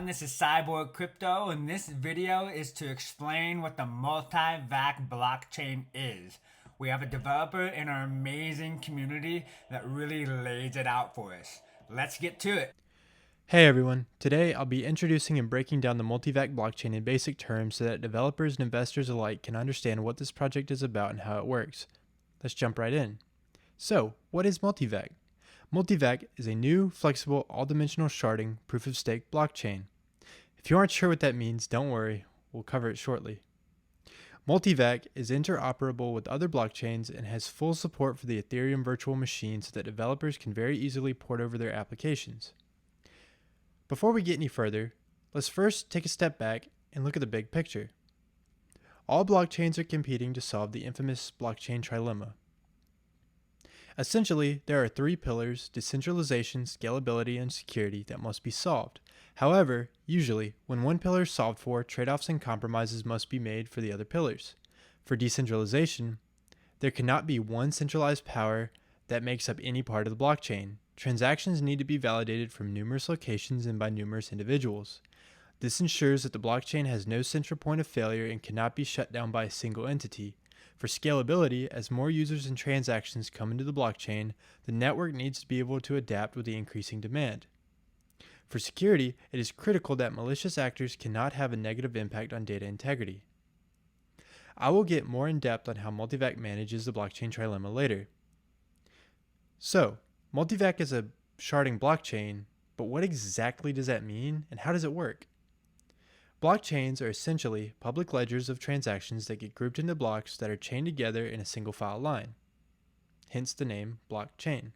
this is Cyborg Crypto, and this video is to explain what the MultiVAC Blockchain is. We have a developer in our amazing community that really lays it out for us. Let's get to it. Hey everyone, today I'll be introducing and breaking down the MultiVAC blockchain in basic terms so that developers and investors alike can understand what this project is about and how it works. Let's jump right in. So, what is MultiVAC? MultiVAC is a new, flexible, all-dimensional sharding proof-of-stake blockchain. If you aren't sure what that means, don't worry, we'll cover it shortly. MultiVAC is interoperable with other blockchains and has full support for the Ethereum virtual machine so that developers can very easily port over their applications. Before we get any further, let's first take a step back and look at the big picture. All blockchains are competing to solve the infamous Blockchain Trilemma. Essentially, there are three pillars: decentralization, scalability, and security that must be solved. However, usually, when one pillar is solved for, trade-offs and compromises must be made for the other pillars. For decentralization, there cannot be one centralized power that makes up any part of the blockchain. Transactions need to be validated from numerous locations and by numerous individuals. This ensures that the blockchain has no central point of failure and cannot be shut down by a single entity. For scalability, as more users and transactions come into the blockchain, the network needs to be able to adapt with the increasing demand. For security, it is critical that malicious actors cannot have a negative impact on data integrity. I will get more in depth on how MultiVAC manages the blockchain trilemma later. So, MultiVAC is a sharding blockchain, but what exactly does that mean and how does it work? Blockchains are essentially public ledgers of transactions that get grouped into blocks that are chained together in a single file line, hence the name blockchain.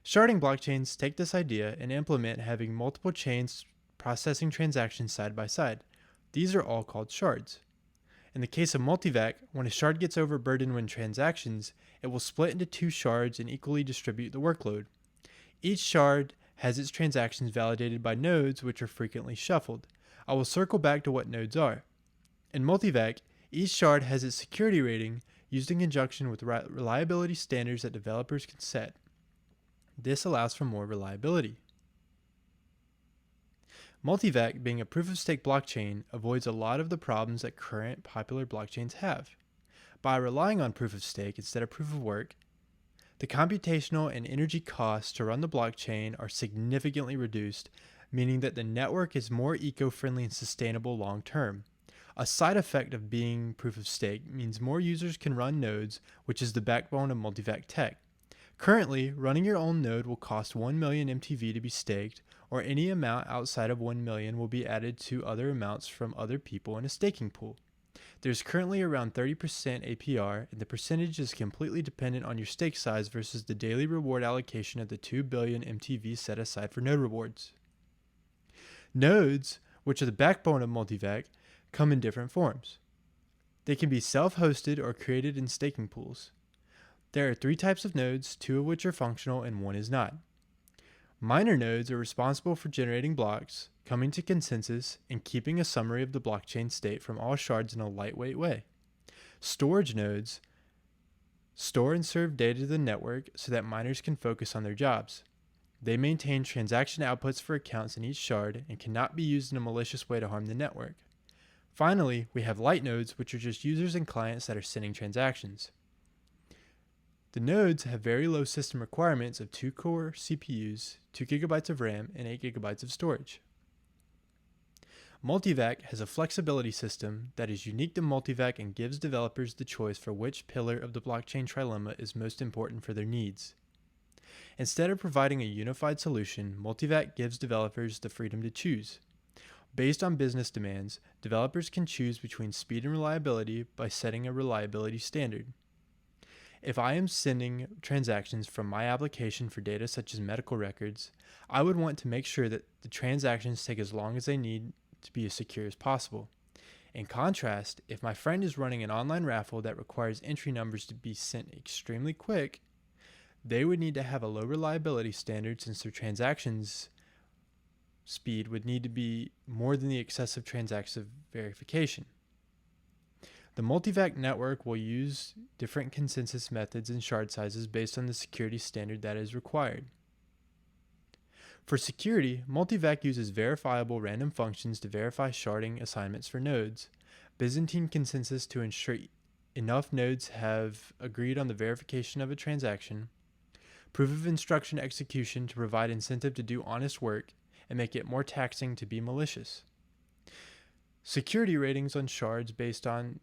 Sharding blockchains take this idea and implement having multiple chains processing transactions side by side. These are all called shards. In the case of MultiVAC, when a shard gets overburdened with transactions, it will split into two shards and equally distribute the workload. Each shard has its transactions validated by nodes, which are frequently shuffled. I will circle back to what nodes are. In MultiVAC, each shard has its security rating used in conjunction with reliability standards that developers can set. This allows for more reliability. MultiVAC, being a proof-of-stake blockchain, avoids a lot of the problems that current popular blockchains have. By relying on proof-of-stake instead of proof-of-work, the computational and energy costs to run the blockchain are significantly reduced, meaning that the network is more eco-friendly and sustainable long-term. A side effect of being proof-of-stake means more users can run nodes, which is the backbone of MultiVAC tech. Currently, running your own node will cost 1 million MTV to be staked, or any amount outside of 1 million will be added to other amounts from other people in a staking pool. There's currently around 30% APR, and the percentage is completely dependent on your stake size versus the daily reward allocation of the 2 billion MTV set aside for node rewards. Nodes, which are the backbone of MultiVAC, come in different forms. They can be self-hosted or created in staking pools. There are three types of nodes, two of which are functional and one is not. Miner nodes are responsible for generating blocks, coming to consensus, and keeping a summary of the blockchain state from all shards in a lightweight way. Storage nodes store and serve data to the network so that miners can focus on their jobs. They maintain transaction outputs for accounts in each shard and cannot be used in a malicious way to harm the network. Finally, we have light nodes, which are just users and clients that are sending transactions. The nodes have very low system requirements of 2-core CPUs, 2 GB of RAM, and 8 GB of storage. MultiVAC has a flexibility system that is unique to MultiVAC and gives developers the choice for which pillar of the blockchain trilemma is most important for their needs. Instead of providing a unified solution, MultiVAC gives developers the freedom to choose. Based on business demands, developers can choose between speed and reliability by setting a reliability standard. If I am sending transactions from my application for data such as medical records, I would want to make sure that the transactions take as long as they need to be as secure as possible. In contrast, if my friend is running an online raffle that requires entry numbers to be sent extremely quick, they would need to have a low reliability standard since their transactions speed would need to be more than the excessive transaction verification. The MultiVAC network will use different consensus methods and shard sizes based on the security standard that is required. For security, MultiVAC uses verifiable random functions to verify sharding assignments for nodes, Byzantine consensus to ensure enough nodes have agreed on the verification of a transaction, proof of instruction execution to provide incentive to do honest work and make it more taxing to be malicious. Security ratings on shards based on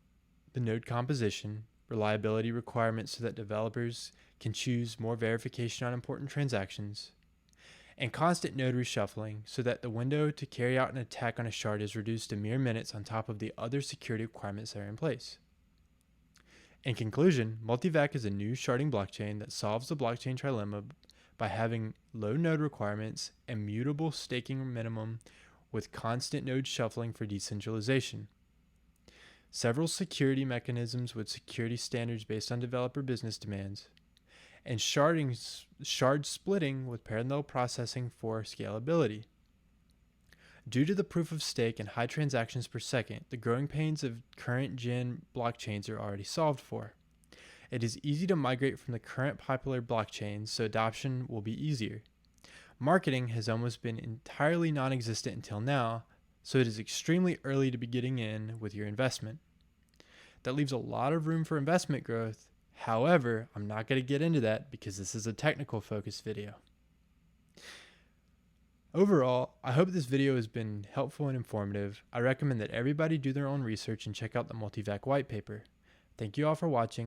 the node composition, reliability requirements so that developers can choose more verification on important transactions, and constant node reshuffling so that the window to carry out an attack on a shard is reduced to mere minutes on top of the other security requirements that are in place. In conclusion, MultiVAC is a new sharding blockchain that solves the blockchain trilemma by having low node requirements and mutable staking minimum with constant node shuffling for decentralization. Several security mechanisms with security standards based on developer business demands, and shard splitting with parallel processing for scalability. Due to the proof of stake and high transactions per second, the growing pains of current gen blockchains are already solved for. It is easy to migrate from the current popular blockchains, so adoption will be easier. Marketing has almost been entirely non-existent until now, so it is extremely early to be getting in with your investment. That leaves a lot of room for investment growth. However, I'm not going to get into that because this is a technical focused video. Overall, I hope this video has been helpful and informative. I recommend that everybody do their own research and check out the MultiVAC white paper. Thank you all for watching.